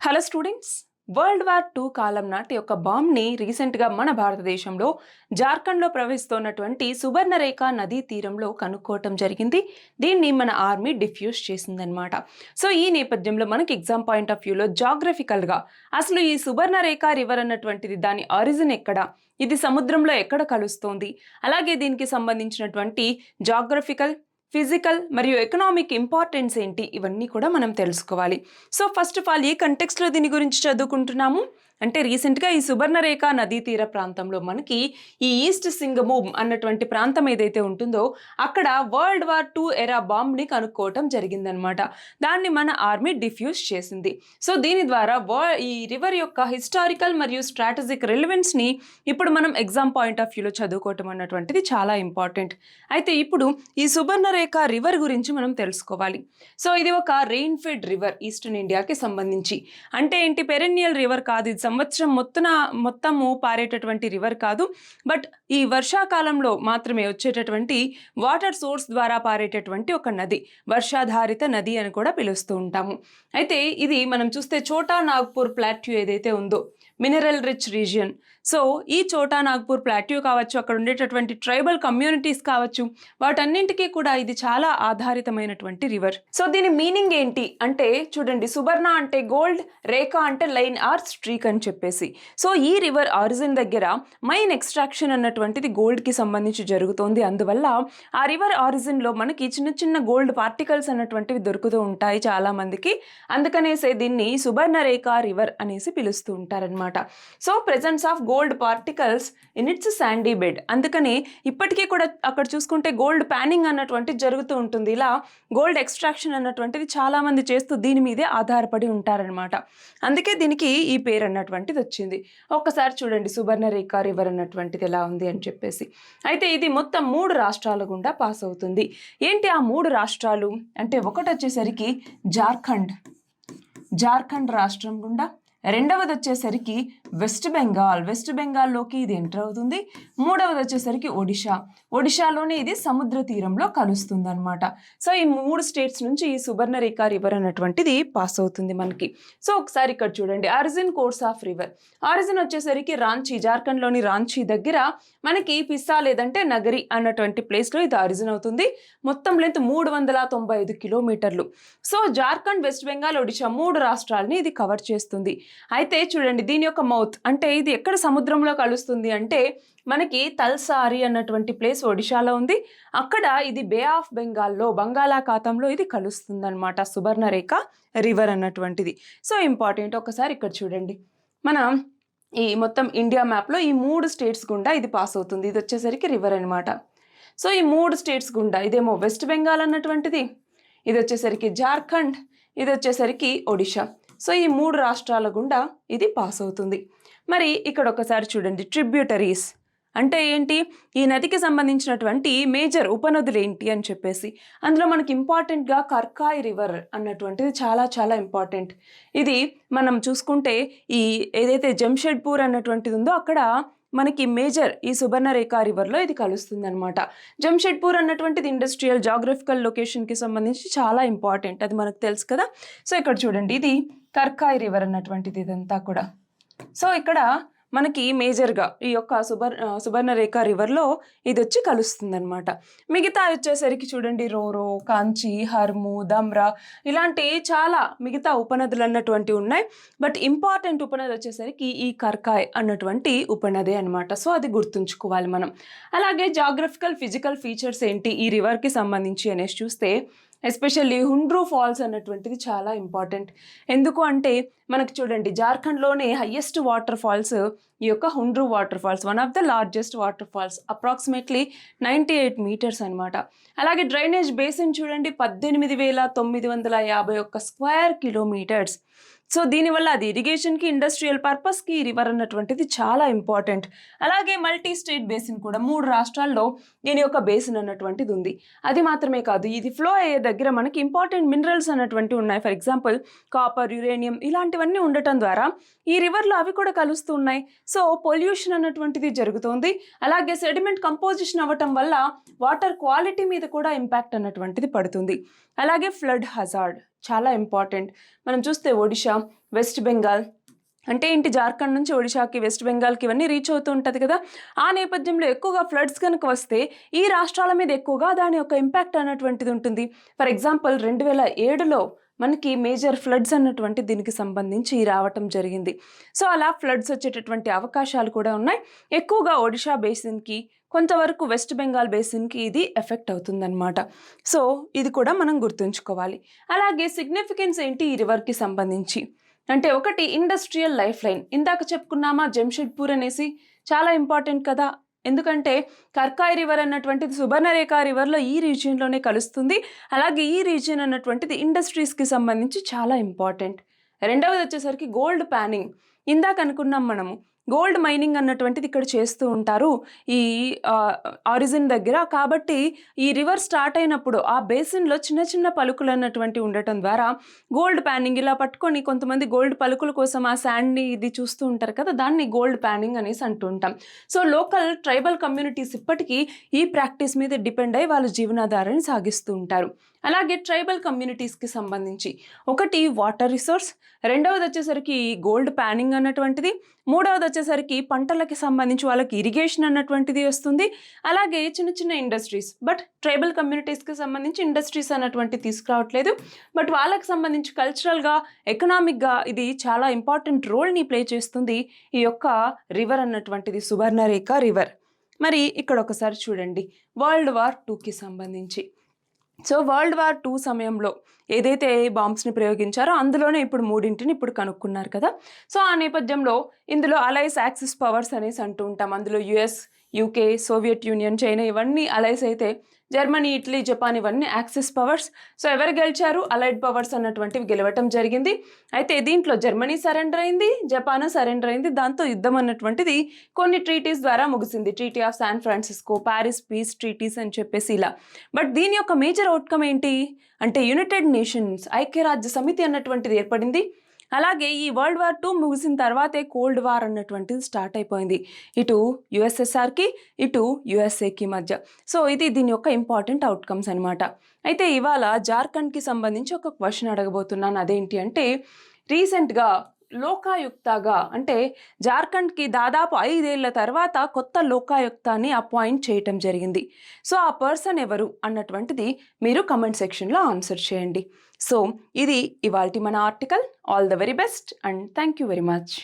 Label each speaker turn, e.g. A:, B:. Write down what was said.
A: Hello students, world war 2 కాలం నాటి ఒక బాంబ్ని రీసెంట్గా మన భారతదేశంలో జార్ఖండ్లో ప్రవహిస్తున్నటువంటి సుబర్ణరేఖ నదీ తీరంలో కనుక్కోవటం జరిగింది. దీన్ని మన ఆర్మీ డిఫ్యూజ్ చేసిందనమాట. సో ఈ నేపథ్యంలో మనకి ఎగ్జామ్ పాయింట్ ఆఫ్ వ్యూలో జాగ్రఫికల్గా అసలు ఈ సుబర్ణరేఖ రివర్ అన్నటువంటిది దాని ఆరిజిన్ ఎక్కడ, ఇది సముద్రంలో ఎక్కడ కలుస్తోంది, అలాగే దీనికి సంబంధించినటువంటి జాగ్రఫికల్, ఫిజికల్ మరియు ఎకనామిక్ ఇంపార్టెన్స్ ఏంటి, ఇవన్నీ కూడా మనం తెలుసుకోవాలి. సో ఫస్ట్ ఆఫ్ ఆల్ ఈ కంటెక్స్ట్లో దీని గురించి చదువుకుంటున్నాము. అంటే రీసెంట్గా ఈ సుబర్ణరేఖ నదీ తీర ప్రాంతంలో మనకి ఈ ఈస్ట్ సింగమూమ్ అన్నటువంటి ప్రాంతం ఏదైతే ఉంటుందో అక్కడ వరల్డ్ వార్ 2 ఎరా బాంబ్ని కనుక్కోవటం జరిగిందనమాట. దాన్ని మన ఆర్మీ డిఫ్యూజ్ చేసింది. సో దీని ద్వారా ఈ రివర్ యొక్క హిస్టారికల్ మరియు స్ట్రాటజిక్ రిలవెన్స్ని ఇప్పుడు మనం ఎగ్జామ్ పాయింట్ ఆఫ్ వ్యూలో చదువుకోవటం అన్నటువంటిది చాలా ఇంపార్టెంట్. అయితే ఇప్పుడు ఈ సుబర్ణరేఖ రివర్ గురించి మనం తెలుసుకోవాలి. సో ఇది ఒక రెయిన్ ఫెడ్ రివర్ ఈస్టర్న్ ఇండియాకి సంబంధించి. అంటే ఏంటి, పెరెన్నియల్ రివర్ కాదు, ఇది సంవత్సరం మొత్తము పారేటటువంటి రివర్ కాదు. బట్ ఈ వర్షాకాలంలో మాత్రమే వచ్చేటటువంటి వాటర్ సోర్స్ ద్వారా పారేటటువంటి ఒక నది, వర్షాధారిత నది అని కూడా పిలుస్తూ ఉంటాము. అయితే ఇది మనం చూస్తే చోటా నాగ్పూర్ ప్లాట్యూ ఏదైతే ఉందో, మినరల్ రిచ్ రీజియన్. సో ఈ చోటా నాగ్పూర్ ప్లాట్యూ కావచ్చు, అక్కడ ఉండేటటువంటి ట్రైబల్ కమ్యూనిటీస్ కావచ్చు, వాటన్నింటికీ కూడా ఇది చాలా ఆధారితమైనటువంటి రివర్. సో దీని మీనింగ్ ఏంటి అంటే చూడండి, సుబర్ణ అంటే గోల్డ్, రేఖ అంటే లైన్ ఆర్ స్ట్రీక్ అని చెప్పేసి. సో ఈ రివర్ ఆరిజిన్ దగ్గర మైన్ ఎక్స్ట్రాక్షన్ అన్నటువంటిది గోల్డ్కి సంబంధించి జరుగుతోంది. అందువల్ల ఆ రివర్ ఆరిజిన్లో మనకి చిన్న చిన్న గోల్డ్ పార్టికల్స్ అన్నటువంటివి దొరుకుతూ ఉంటాయి చాలా మందికి. అందుకనేసే దీన్ని సుబర్ణరేఖ రివర్ అనేసి పిలుస్తూ ఉంటారనమాట. So presence of gold particles in it's Sandy bed. అందుకని ఇప్పటికీ కూడా అక్కడ చూసుకుంటే గోల్డ్ ప్యానింగ్ అన్నటువంటిది జరుగుతూ ఉంటుంది. ఇలా గోల్డ్ ఎక్స్ట్రాక్షన్ అన్నటువంటిది చాలా మంది చేస్తూ దీని మీదే ఆధారపడి ఉంటారనమాట. అందుకే దీనికి ఈ పేరు అన్నటువంటిది వచ్చింది. ఒక్కసారి చూడండి సుబర్ణరేఖ రివర్ అన్నటువంటిది ఎలా ఉంది అని చెప్పేసి. అయితే ఇది మొత్తం 3 రాష్ట్రాల గుండా పాస్ అవుతుంది. ఏంటి ఆ 3 రాష్ట్రాలు అంటే, ఒకటి వచ్చేసరికి జార్ఖండ్ రాష్ట్రం గుండా, రెండవది వచ్చేసరికి వెస్ట్ బెంగాల్లోకి ఇది ఎంటర్ అవుతుంది. మూడవది వచ్చేసరికి ఒడిషాలోనే ఇది సముద్ర తీరంలో కలుస్తుంది అనమాట. సో ఈ 3 స్టేట్స్ నుంచి ఈ సుబర్ణరేఖ రివర్ అన్నటువంటిది పాస్ అవుతుంది మనకి. సో ఒకసారి ఇక్కడ చూడండి, origin course of river. Origin వచ్చేసరికి రాంచీ, జార్ఖండ్లోని రాంచీ దగ్గర మనకి పిస్సా లేదంటే నగరి అన్నటువంటి ప్లేస్లో ఇది ఆరిజిన్ అవుతుంది. మొత్తం లెంత్ 395 కిలోమీటర్లు. సో జార్ఖండ్, వెస్ట్ బెంగాల్, ఒడిషా 3 రాష్ట్రాలని ఇది కవర్ చేస్తుంది. అయితే చూడండి దీని యొక్క మౌత్ అంటే ఇది ఎక్కడ సముద్రంలో కలుస్తుంది అంటే మనకి తల్సారి అన్నటువంటి ప్లేస్ ఒడిషాలో ఉంది. అక్కడ ఇది బే ఆఫ్ బెంగాల్లో, బంగాళాఖాతంలో ఇది కలుస్తుంది అనమాట సుబర్ణరేఖ రివర్ అన్నటువంటిది. So important. ఒకసారి ఇక్కడ చూడండి, మన ఈ మొత్తం ఇండియా మ్యాప్లో ఈ 3 స్టేట్స్ గుండా ఇది పాస్ అవుతుంది. ఇది వచ్చేసరికి రివర్ అనమాట. సో ఈ 3 స్టేట్స్ గుండా, ఇదేమో వెస్ట్ బెంగాల్ అన్నటువంటిది, ఇది వచ్చేసరికి జార్ఖండ్, ఇది వచ్చేసరికి ఒడిషా. సో ఈ 3 రాష్ట్రాల గుండా ఇది పాస్ అవుతుంది. మరి ఇక్కడ ఒకసారి చూడండి, ట్రిబ్యూటరీస్ అంటే ఏంటి, ఈ నదికి సంబంధించినటువంటి మేజర్ ఉపనదులు ఏంటి అని చెప్పేసి. అందులో మనకి ఇంపార్టెంట్గా కర్కాయ్ రివర్ అన్నటువంటిది చాలా చాలా ఇంపార్టెంట్. ఇది మనం చూసుకుంటే ఈ ఏదైతే జంషెడ్పూర్ అన్నటువంటిది ఉందో అక్కడ మనకి మేజర్ ఈ సుబర్ణరేఖ రివర్లో ఇది కలుస్తుంది అనమాట. జంషెడ్పూర్ అన్నటువంటిది ఇండస్ట్రియల్ జాగ్రఫికల్ లొకేషన్కి సంబంధించి చాలా ఇంపార్టెంట్, అది మనకు తెలుసు కదా. సో ఇక్కడ చూడండి, ఇది కర్కాయ్ రివర్ అన్నటువంటిది ఇదంతా కూడా. సో ఇక్కడ మనకి మేజర్గా ఈ యొక్క సుబర్ణరేఖ రివర్లో ఇది వచ్చి కలుస్తుంది అనమాట. మిగతా వచ్చేసరికి చూడండి రోరో, కాంచి, హర్ము, దమ్రా ఇలాంటి చాలా మిగతా ఉపనదులు అన్నటువంటివి ఉన్నాయి. బట్ ఇంపార్టెంట్ ఉపనది వచ్చేసరికి ఈ కర్కాయ్ అన్నటువంటి ఉపనదే అనమాట. సో అది గుర్తుంచుకోవాలి మనం. అలాగే జాగ్రఫికల్, ఫిజికల్ ఫీచర్స్ ఏంటి ఈ రివర్కి సంబంధించి అనేసి చూస్తే ఎస్పెషల్లీ హుండ్రూ ఫాల్స్ అన్నటువంటిది చాలా ఇంపార్టెంట్. ఎందుకు అంటే మనకు చూడండి జార్ఖండ్లోనే హయ్యెస్ట్ వాటర్ ఫాల్స్ ఈ యొక్క Hundru waterfalls, one of the largest waterfalls, approximately 98 metres అనమాట. అలాగే డ్రైనేజ్ బేసిన్ చూడండి 18,951 స్క్వేర్ కిలోమీటర్స్. సో దీనివల్ల అది ఇరిగేషన్కి, ఇండస్ట్రియల్ పర్పస్కి ఈ రివర్ అన్నటువంటిది చాలా ఇంపార్టెంట్. అలాగే మల్టీ స్టేట్ బేసిన్ కూడా 3 రాష్ట్రాల్లో దీని యొక్క బేసిన్ అన్నటువంటిది ఉంది. అది మాత్రమే కాదు, ఇది ఫ్లో అయ్యే దగ్గర మనకి ఇంపార్టెంట్ మినరల్స్ అన్నటువంటివి ఉన్నాయి. ఫర్ ఎగ్జాంపుల్ కాపర్, యురేనియం ఇలాంటివన్నీ ఉండటం ద్వారా ఈ రివర్లో అవి కూడా కలుస్తూ ఉన్నాయి. సో పొల్యూషన్ అన్నటువంటిది జరుగుతోంది. అలాగే సెడిమెంట్ కంపోజిషన్ అవ్వటం వల్ల వాటర్ క్వాలిటీ మీద కూడా ఇంపాక్ట్ అన్నటువంటిది పడుతుంది. అలాగే ఫ్లడ్ హజార్డ్ చాలా ఇంపార్టెంట్. మనం చూస్తే ఒడిషా, వెస్ట్ బెంగాల్ అంటే ఏంటి, జార్ఖండ్ నుంచి ఒడిషాకి, వెస్ట్ బెంగాల్కి ఇవన్నీ రీచ్ అవుతూ ఉంటుంది కదా. ఆ నేపథ్యంలో ఎక్కువగా ఫ్లడ్స్ కనుక వస్తే ఈ రాష్ట్రాల మీద ఎక్కువగా దాని యొక్క ఇంపాక్ట్ అన్నటువంటిది ఉంటుంది. ఫర్ ఎగ్జాంపుల్ 2007లో మనకి మేజర్ ఫ్లడ్స్ అన్నటువంటి దీనికి సంబంధించి రావటం జరిగింది. సో అలా ఫ్లడ్స్ వచ్చేటటువంటి అవకాశాలు కూడా ఉన్నాయి. ఎక్కువగా ఒడిషా బేసిన్కి, కొంతవరకు వెస్ట్ బెంగాల్ బేసిన్కి ఇది ఎఫెక్ట్ అవుతుందన్నమాట. సో ఇది కూడా మనం గుర్తుంచుకోవాలి. అలాగే సిగ్నిఫికెన్స్ ఏంటి ఈ రివర్కి సంబంధించి అంటే, ఒకటి ఇండస్ట్రియల్ లైఫ్ లైన్. ఇందాక చెప్పుకున్నామా జంషెడ్పూర్ అనేసి, చాలా ఇంపార్టెంట్ కదా. ఎందుకంటే కర్కాయ్ రివర్ అన్నటువంటిది సుబర్ణరేఖ రివర్లో ఈ రీజియన్లోనే కలుస్తుంది. అలాగే ఈ రీజియన్ అన్నటువంటిది ఇండస్ట్రీస్కి సంబంధించి చాలా ఇంపార్టెంట్. రెండవది వచ్చేసరికి గోల్డ్ ప్యానింగ్. ఇందాక అనుకున్నాం మనము గోల్డ్ మైనింగ్ అన్నటువంటిది ఇక్కడ చేస్తూ ఉంటారు ఈ ఆరిజిన్ దగ్గర. కాబట్టి ఈ రివర్ స్టార్ట్ అయినప్పుడు ఆ బేసిన్లో చిన్న చిన్న పలుకులు అన్నటువంటి ఉండటం ద్వారా గోల్డ్ ప్యానింగ్ ఇలా పట్టుకొని కొంతమంది గోల్డ్ పలుకుల కోసం ఆ శాండ్ని ఇది చూస్తూ ఉంటారు కదా, దాన్ని గోల్డ్ ప్యానింగ్ అనేసి అంటూ ఉంటాం. సో లోకల్ ట్రైబల్ కమ్యూనిటీస్ ఇప్పటికీ ఈ ప్రాక్టీస్ మీద డిపెండ్ అయ్యి వాళ్ళ జీవనాధారాన్ని సాగిస్తూ ఉంటారు. అలాగే ట్రైబల్ కమ్యూనిటీస్కి సంబంధించి ఒకటి వాటర్ రిసోర్స్, రెండవది వచ్చేసరికి గోల్డ్ ప్యానింగ్ అన్నటువంటిది, మూడవది వచ్చేసరికి పంటలకి సంబంధించి వాళ్ళకి ఇరిగేషన్ అన్నటువంటిది వస్తుంది. అలాగే చిన్న చిన్న ఇండస్ట్రీస్, బట్ ట్రైబల్ కమ్యూనిటీస్కి సంబంధించి ఇండస్ట్రీస్ అన్నటువంటి తీసుకురావట్లేదు. బట్ వాళ్ళకి సంబంధించి కల్చరల్గా, ఎకనామిక్గా ఇది చాలా ఇంపార్టెంట్ రోల్ని ప్లే చేస్తుంది ఈ యొక్క రివర్ అన్నటువంటిది, సుబర్ణరేఖ రివర్. మరి ఇక్కడ ఒకసారి చూడండి వరల్డ్ వార్ 2కి సంబంధించి. సో వరల్డ్ వార్ 2 సమయంలో ఏదైతే బాంబ్స్ని ప్రయోగించారో అందులోనే ఇప్పుడు 3ని ఇప్పుడు కనుక్కున్నారు కదా. సో ఆ నేపథ్యంలో ఇందులో అలైస్ యాక్సిస్ పవర్స్ అనేసి అంటూ ఉంటాం. అందులో US, UK, Soviet Union, China ఇవన్నీ అలైస్ అయితే, జర్మనీ, ఇటలీ, జపాన్ ఇవన్నీ యాక్సిస్ పవర్స్. సో ఎవరు గెలిచారు? అలైడ్ పవర్స్ అన్నటువంటివి గెలవటం జరిగింది. అయితే దీంట్లో జర్మనీ సరెండర్ అయింది, జపాన్ సరెండర్ అయింది. దాంతో యుద్ధం అన్నటువంటిది కొన్ని ట్రీటీస్ ద్వారా ముగిసింది. Treaty of San Francisco, Paris peace treaties అని చెప్పేసి ఇలా. బట్ దీని యొక్క మేజర్ అవుట్కమ్ ఏంటి అంటే యునైటెడ్ నేషన్స్, ఐక్యరాజ్య సమితి అన్నటువంటిది ఏర్పడింది. అలాగే ఈ వరల్డ్ వార్ 2 ముగిసిన తర్వాతే కోల్డ్ వార్ అన్నటువంటిది స్టార్ట్ అయిపోయింది, ఇటు యుఎస్ఎస్ఆర్కి ఇటు యుఎస్ఏకి మధ్య. సో ఇది దీని యొక్క ఇంపార్టెంట్ అవుట్కమ్స్ అనమాట. అయితే ఇవాళ జార్ఖండ్కి సంబంధించి ఒక క్వశ్చన్ అడగబోతున్నాను. అదేంటి అంటే, రీసెంట్గా లోకాయుక్తగా అంటే జార్ఖండ్కి దాదాపు 5 ఏళ్ల తర్వాత కొత్త లోకాయుక్తాన్ని అపాయింట్ చేయటం జరిగింది. సో ఆ పర్సన్ ఎవరు అన్నటువంటిది మీరు కమెంట్ సెక్షన్లో ఆన్సర్ చేయండి. సో ఇది ఇవాల్టి మన article. All the very best and thank you very much.